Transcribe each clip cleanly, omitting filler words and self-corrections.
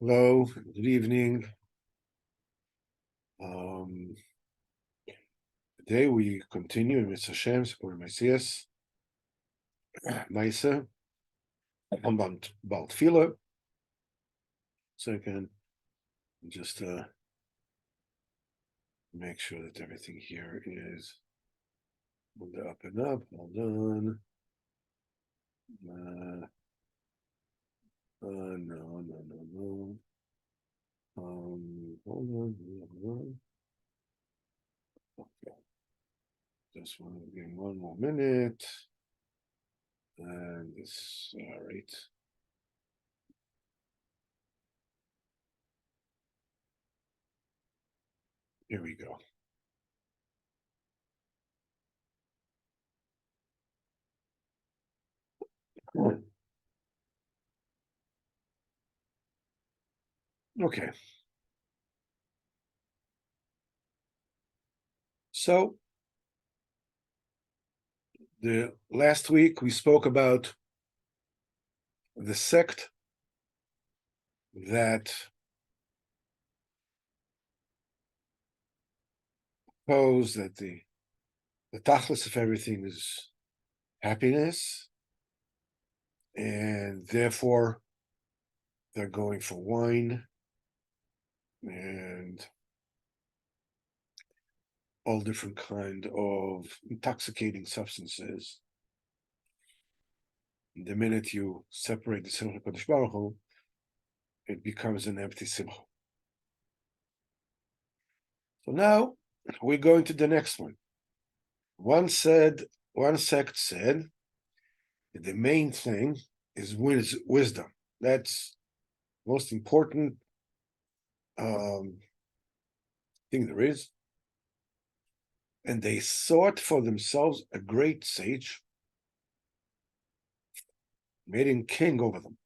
Hello, good evening. Um, Today we continue with Hashem, Sipur Messias, Maisa, about Tefillah. So I can just make sure that everything here is on the up and up. Hold on. No. Hold on. Okay. Just want to give me one more minute. And this, all right. Here we go. Okay. So the last week we spoke about the sect that pose that the tachlis of everything is happiness, and therefore they're going for wine and all different kind of intoxicating substances. The minute you separate the Simcha Kodesh Baruch Hu, it becomes an empty Simcha. So now we're going to the next one. One sect said that the main thing is wisdom. That's most important thing there is. And they sought for themselves a great sage, made him king over them.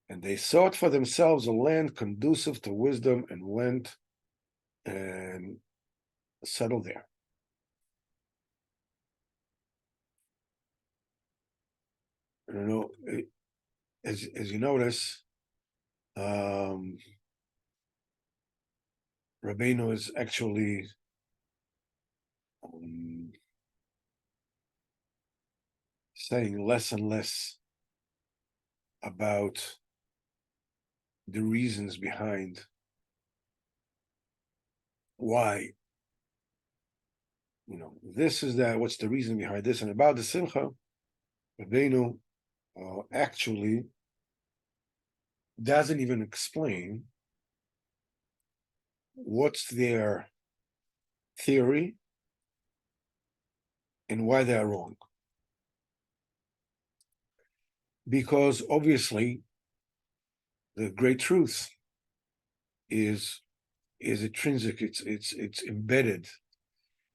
And they sought for themselves a land conducive to wisdom and went and settled there. I don't know, as you notice, Rabbeinu is actually saying less and less about the reasons behind why, this is that, what's the reason behind this, and about the Simcha, Rabbeinu actually doesn't even explain what's their theory and why they're wrong. Because obviously, the great truth is intrinsic. It's embedded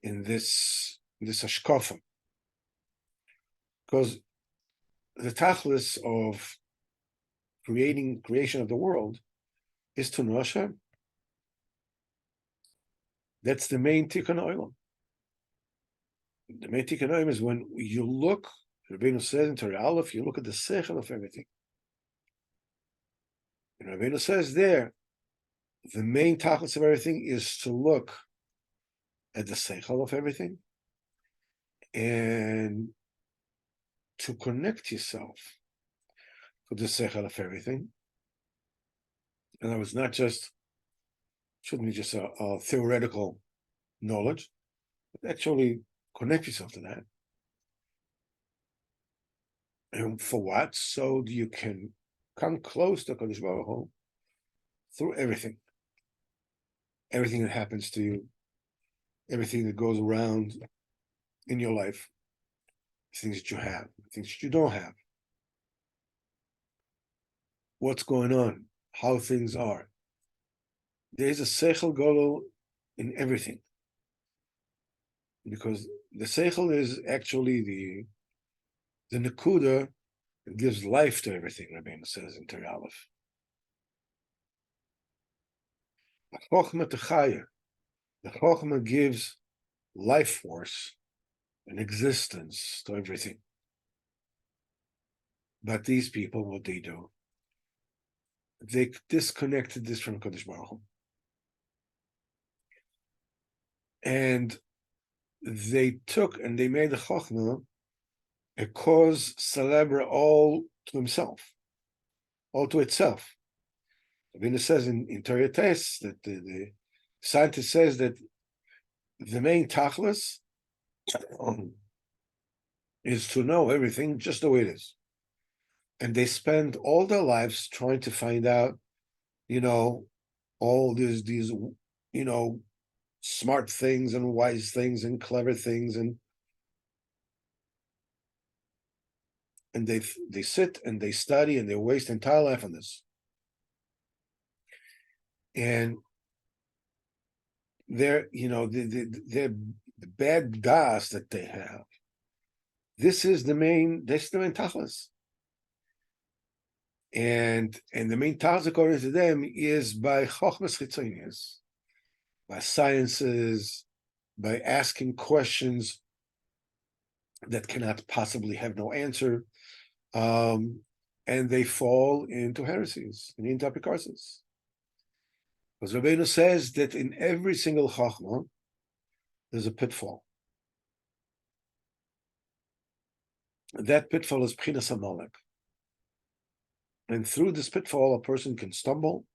in this hashkafa. Because the tachlis of creation of the world is to know Hashem. That's the main tikkun olam. The main tikkun olam is when you look, Rabbeinu says in Torah Aleph, you look at the seichel of everything. And Rabbeinu says there, the main tachlis of everything is to look at the seichel of everything and to connect yourself to the seichel of everything. And that was shouldn't be just a theoretical knowledge, but actually connect yourself to that. And for what? So you can come close to Kodesh Baruch Hu through everything. Everything that happens to you, everything that goes around in your life, things that you have, things that you don't have, what's going on, how things are. There's a seichel gadol in everything, because the seichel is actually the nekuda that gives life to everything. Rabbeinu says in Torah Aleph. The chokhmah gives life force and existence to everything. But these people, what they do, they disconnected this from Kodesh Baruch Hu. And they took and they made the Chochmah a cause célèbre all to himself, all to itself. Rabbeinu says in Torah Tes that the scientist says that the main tachlis is to know everything just the way it is. And they spend all their lives trying to find out, all these, smart things and wise things and clever things, and they sit and they study and they waste entire life on this. And they're, the bad das that they have. This is the main tachlis. And the main tachlis, according to them, is by chochmas chitzonius, by sciences, by asking questions that cannot possibly have no answer, and they fall into heresies and into apikarsis. Because Rabbeinu says that in every single chachma, there's a pitfall. That pitfall is Bchinas Amalek. And through this pitfall, a person can stumble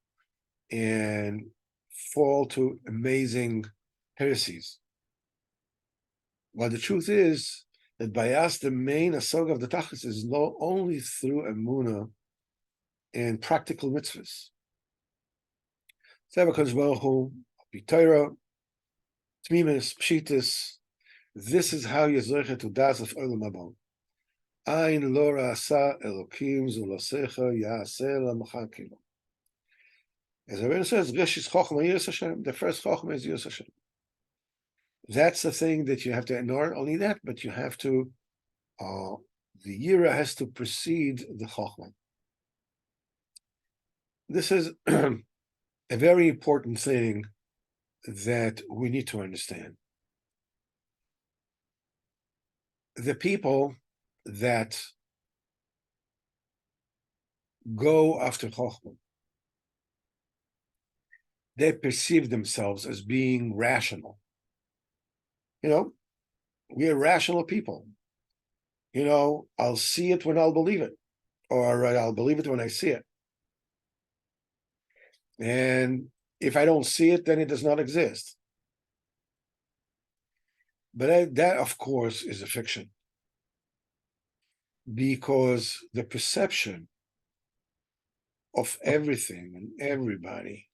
and fall to amazing heresies. But the truth is that by us, the main asog of the tachlis is not only through emunah and practical mitzvahs. This is how you zoche to das of olam haba. Ein lo ra'asa Elokim zulasecha ya'aseh lamachakilo. As Rabbeinu says, Rishis Chochma Yiras Hashem. The first Chochma is Yiras Hashem. That's the thing that you have to ignore. Only that, but you have to. The Yira has to precede the Chochma. This is a very important thing that we need to understand. The people that go after Chochmah, they perceive themselves as being rational. We are rational people. I'll see it when I'll believe it, or I'll believe it when I see it. And if I don't see it, then it does not exist. But that, of course, is a fiction. Because the perception of everything and everybody,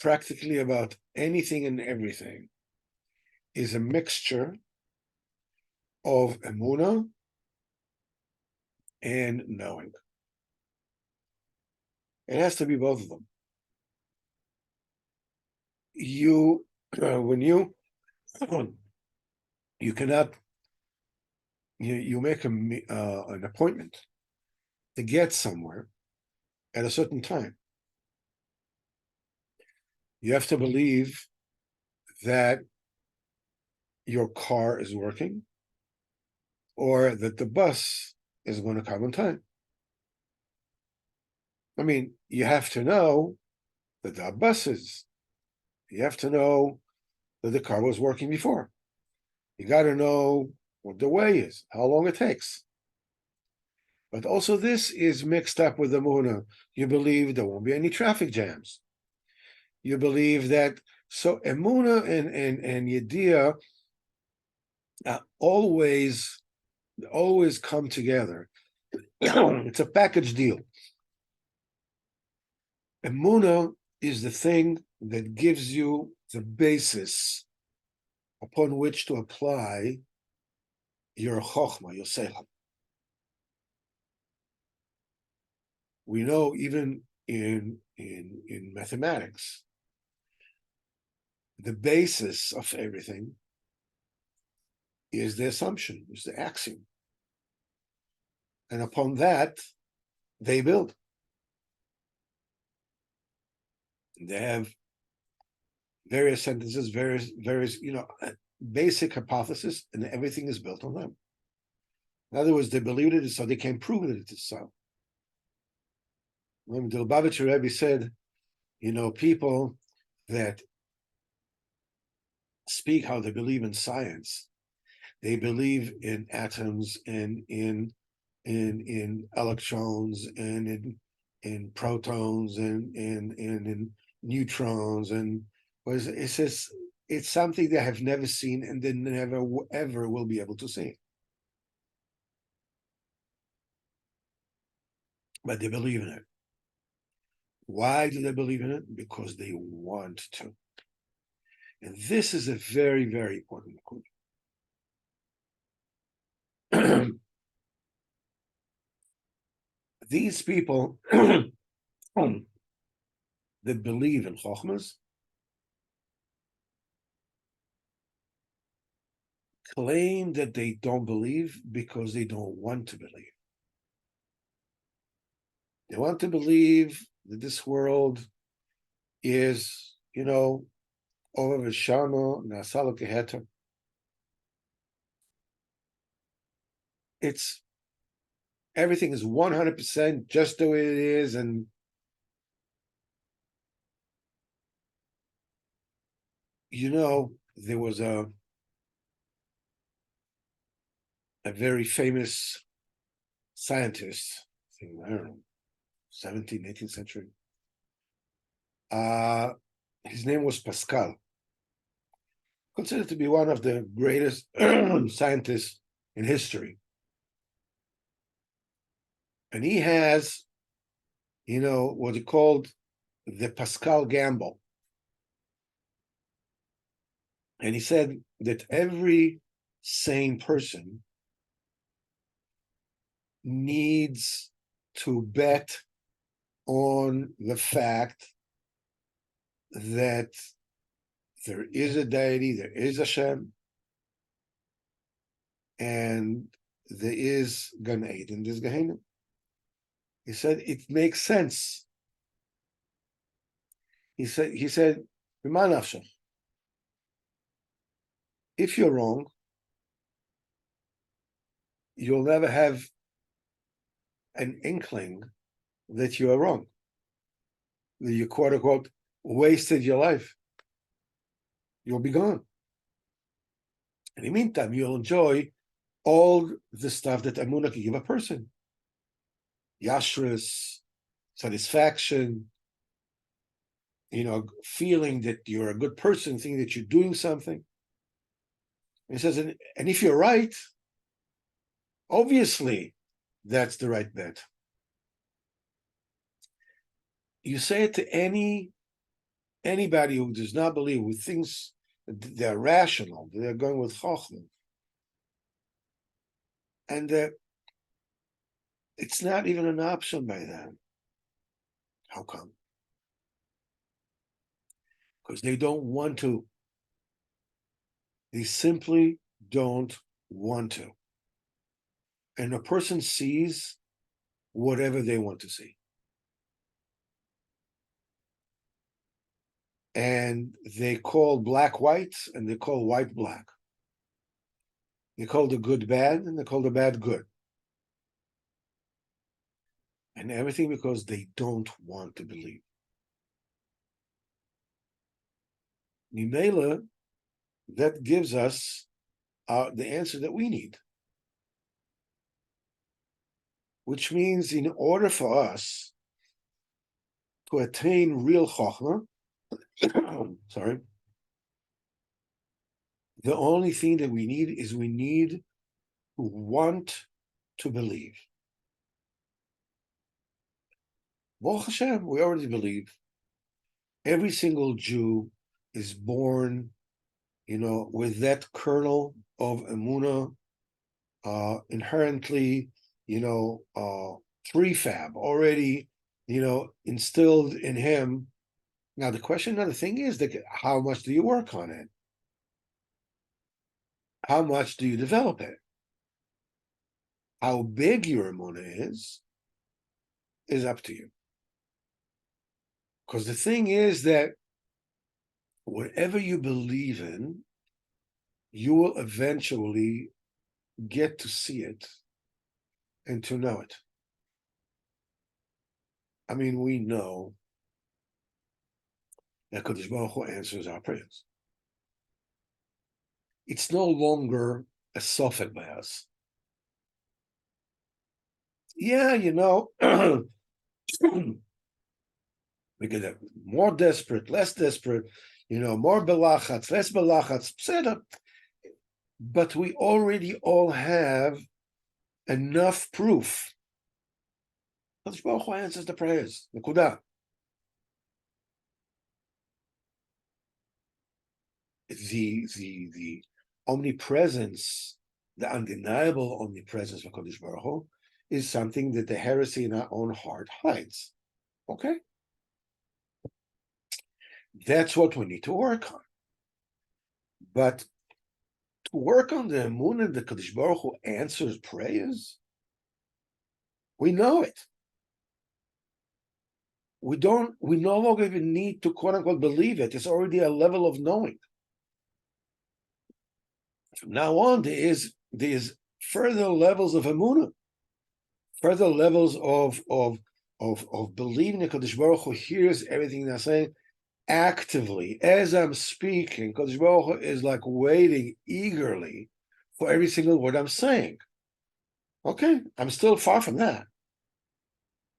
practically about anything and everything, is a mixture of emunah and knowing. It has to be both of them. When you cannot, you make an appointment to get somewhere at a certain time. You have to believe that your car is working or that the bus is going to come on time. I mean, you have to know that there are buses. You have to know that the car was working before. You got to know what the way is, how long it takes. But also this is mixed up with the emunah. You believe there won't be any traffic jams. You believe that, so emunah and yediyah always come together. It's a package deal. Emunah is the thing that gives you the basis upon which to apply your chokhmah, your seichel. We know even in mathematics, the basis of everything is the assumption, is the axiom. And upon that, they build. They have various sentences, various, basic hypotheses, and everything is built on them. In other words, they believed it, so they can prove that it is so. When the Lubavitcher Rebbe said, people that speak how they believe in science, they believe in atoms and in electrons and in protons and in neutrons, and it says it's something they have never seen and they never ever will be able to see. But they believe in it. Why do they believe in it? Because they want to. And this is a very, very important point. These people that believe in Chochmas claim that they don't believe because they don't want to believe. They want to believe that this world is, over Vishano, Nasalo Keheter. It's everything is 100% just the way it is, and there was a very famous scientist, I don't know, 17th, 18th century. His name was Pascal, considered to be one of the greatest scientists in history. And he has, what he called the Pascal gamble. And he said that every sane person needs to bet on the fact that there is a deity, there is Hashem, and there is Gan Eden, there's Gehenna. He said it makes sense. He said, if you're wrong, you'll never have an inkling that you are wrong. That you quote unquote wasted your life. You'll be gone. In the meantime, you'll enjoy all the stuff that Amunah can give a person. Yashrus, satisfaction, feeling that you're a good person, thinking that you're doing something. And he says, and if you're right, obviously that's the right bet. You say it to anybody who does not believe, who thinks they're rational, they're going with Chochmah, and it's not even an option by them. How come? Because they don't want to. They simply don't want to. And a person sees whatever they want to see. And they call black white, and they call white black. They call the good bad, and they call the bad good. And everything because they don't want to believe. Mimela, that gives us the answer that we need. Which means in order for us to attain real Chochmah, sorry, the only thing that we need is we need to want to believe. Baruch Hashem, we already believe. Every single Jew is born, with that kernel of Emunah, inherently, prefab already, instilled in him. Now the question, another thing is that how much do you work on it? How much do you develop it? How big your emunah is up to you. Because the thing is that whatever you believe in, you will eventually get to see it and to know it. I mean, we know that Kodesh Baruch Hu answers our prayers. It's no longer a sofek by us. Yeah, we get more desperate, less desperate, more belachatz, less belachatz, but we already all have enough proof. Kodesh Baruch Hu answers the prayers. Nekuda. The omnipresence, the undeniable omnipresence of Kodesh Baruch Hu is something that the heresy in our own heart hides. Okay? That's what we need to work on. But to work on the emunah that Kodesh Baruch Hu answers prayers, we know it. We no longer even need to quote unquote believe it. It's already a level of knowing. From now on, there is further levels of emunah, further levels of believing that Kodesh Baruch Hu hears everything they're saying actively. As I'm speaking, Kodesh Baruch Hu is like waiting eagerly for every single word I'm saying. Okay, I'm still far from that.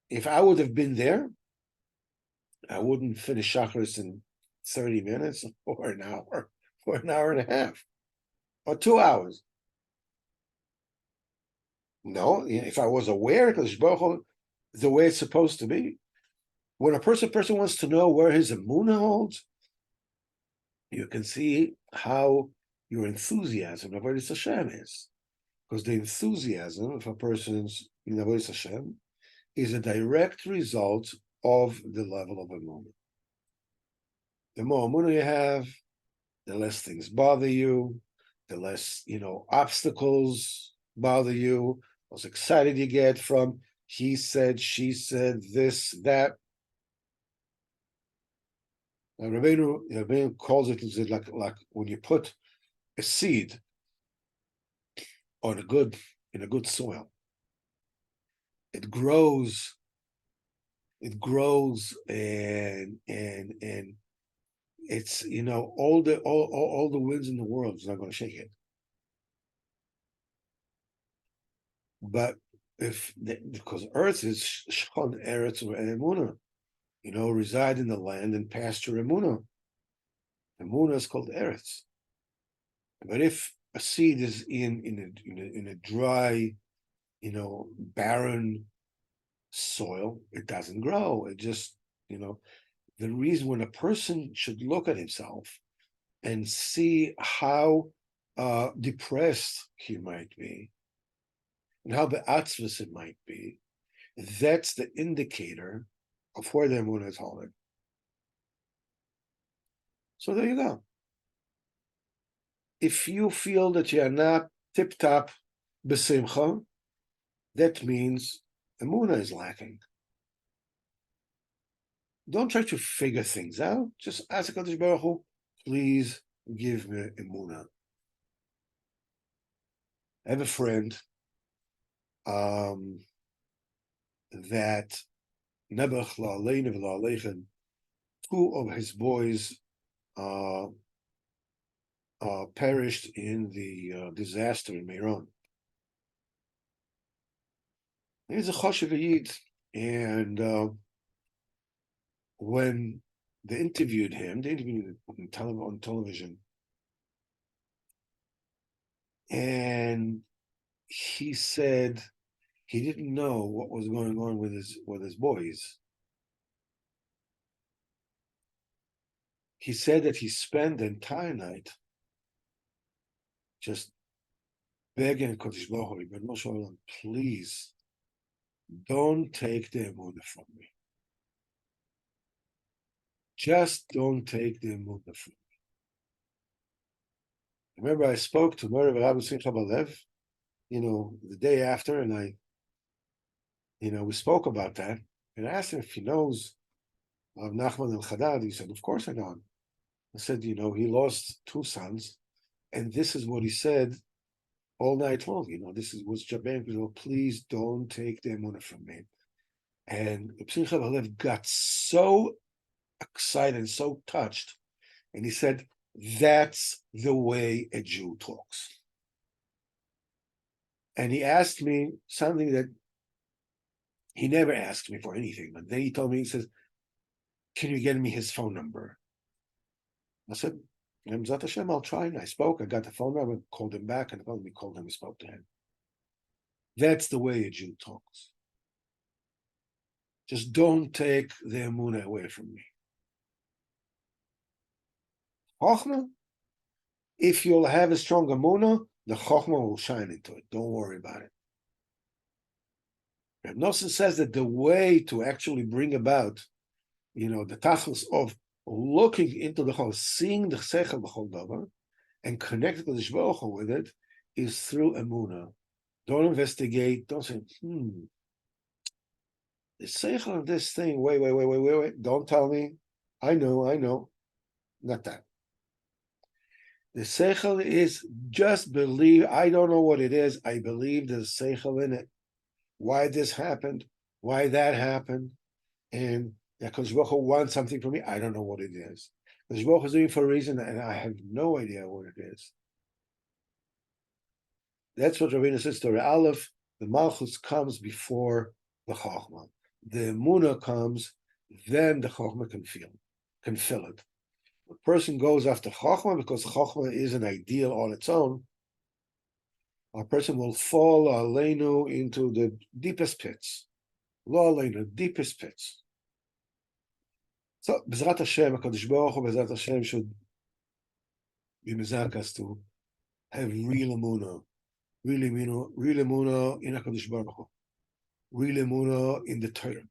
If I would have been there, I wouldn't finish Shacharis in 30 minutes or an hour and a half or 2 hours. No, if I was aware, because the way it's supposed to be. When a person wants to know where his emunah holds, you can see how your enthusiasm of Avodas Hashem is. Because the enthusiasm of a person's in Avodas Hashem is a direct result of the level of emunah. The more emunah you have, the less things bother you, the less obstacles bother you, the most excited you get from he said, she said, this, that. Rabbeinu calls it like when you put a seed in a good soil, it grows, and it's all the winds in the world is not going to shake it. But because earth is shon eretz emunah, reside in the land and pasture emunah. Emunah is called eretz. But if a seed is in a dry, barren soil, it doesn't grow. It just, the reason when a person should look at himself and see how depressed he might be and how be'atzvus it might be, that's the indicator of where the emunah is holding. So there you go. If you feel that you are not tip-top b'simcha, that means emunah is lacking. Don't try to figure things out. Just ask HaKadosh Baruch Hu, please give me emunah. I have a friend that Nebuch la'aleinu v'la'aleichem, 2 of his boys perished in the disaster in Meron. He's a choshev yid, and when they interviewed him on television, and he said he didn't know what was going on with his boys. He said that he spent the entire night just begging Kodesh Baruch Hu, please don't take the emunah from me. Just don't take the emunah from me. Remember, I spoke to Mori Rabbi Simcha Balev, the day after, and we spoke about that, and I asked him if he knows of Nachman el-Haddad. He said, of course I know him. I said, he lost 2 sons, and this is what he said all night long. This was Jabin, please don't take the emunah from me. And Simcha Balev got so excited and so touched, and he said, "That's the way a Jew talks." And he asked me something that he never asked me for anything, but then he told me, he says, "Can you get me his phone number?" I said, "Zat Hashem, I'll try." And I spoke. I got the phone number, called him back, and we called him and spoke to him. That's the way a Jew talks. Just don't take the emunah away from me. Chochmah, if you'll have a strong emunah, the chochmah will shine into it. Don't worry about it. Reb Nosson says that the way to actually bring about, the tachlis of looking into the whole, seeing the seichel b'chol davar, and connecting with the Baruch Hu with it, is through emunah. Don't investigate. Don't say, the seichel of this thing. Wait. Don't tell me. I know. Not that. The seichel is just believe. I don't know what it is. I believe there's seichel in it. Why this happened? Why that happened? And because Baruch Hu wants something from me, I don't know what it is. Because Baruch Hu is doing it for a reason, and I have no idea what it is. That's what Ravina says to Aleph. The Malchus comes before the Chochmah. The Emunah comes, then the Chochmah can fill it. The person goes after Chochmah because Chochmah is an ideal on its own. A person will fall aleinu into the deepest pits. Lo aleinu, deepest pits. So, B'ezrat Hashem, HaKadosh Baruch Hu, B'ezrat Hashem should be mezak us to have real emunah in HaKadosh Baruch Hu, real emunah in the Torah,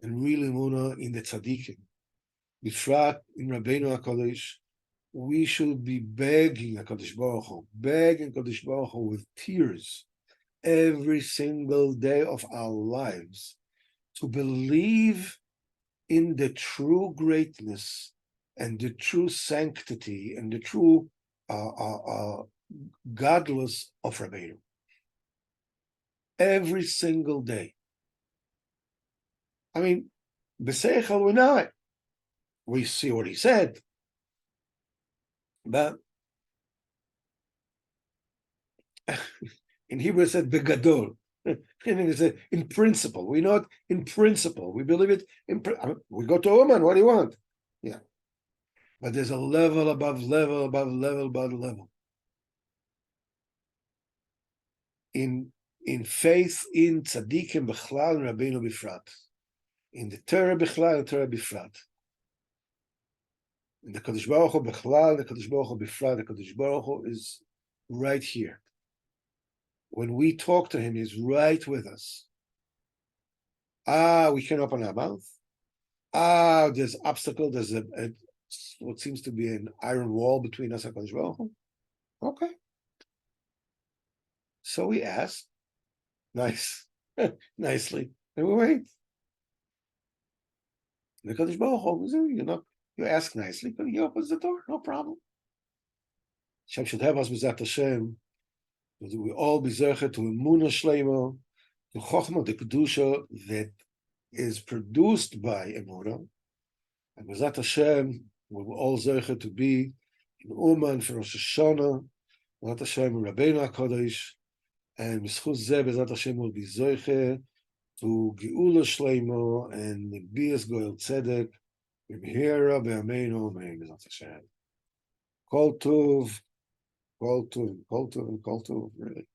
and real emunah in the tzaddikim. B'frat in Rabbeinu HaKadosh, we should be begging HaKadosh Baruch Hu with tears every single day of our lives to believe in the true greatness and the true sanctity and the true godless of Rabbeinu. Every single day. I mean, b'seichel we know it. We see what he said. But in Hebrew it said begadol. In principle. We know it in principle. We believe it we go to Oman, what do you want? Yeah. But there's a level above level. In faith in tzaddikim b'chlal and Rabbeinu b'frat. In the Torah b'chlal and Torah b'frat. In the Kadosh Baruch Hu b'chlal, the Kadosh Baruch Hu b'frat, the Kadosh Baruch Hu is right here. When we talk to him, he's right with us. We can open our mouth. There's obstacle, there's what seems to be an iron wall between us and HaKadosh Baruch Hu. Okay. So we ask, nicely, and we wait. The HaKadosh Baruch Hu, you ask nicely, but he opens the door, no problem. Hashem should have us b'zat Hashem. We all be zeichet to emunah shleima, to chokhmah, the kedusha that is produced by emunah, and b'zat Hashem we will all zeichet to be in Uman for Rosh Hashanah, b'zat Hashem Rabbeinu HaKadosh, and b'schus zeh b'zat Hashem will be zeichet to geula shleima and bias goel tzedek, b'mehera b'ameinu amen b'zat Hashem. Kol tuv, really.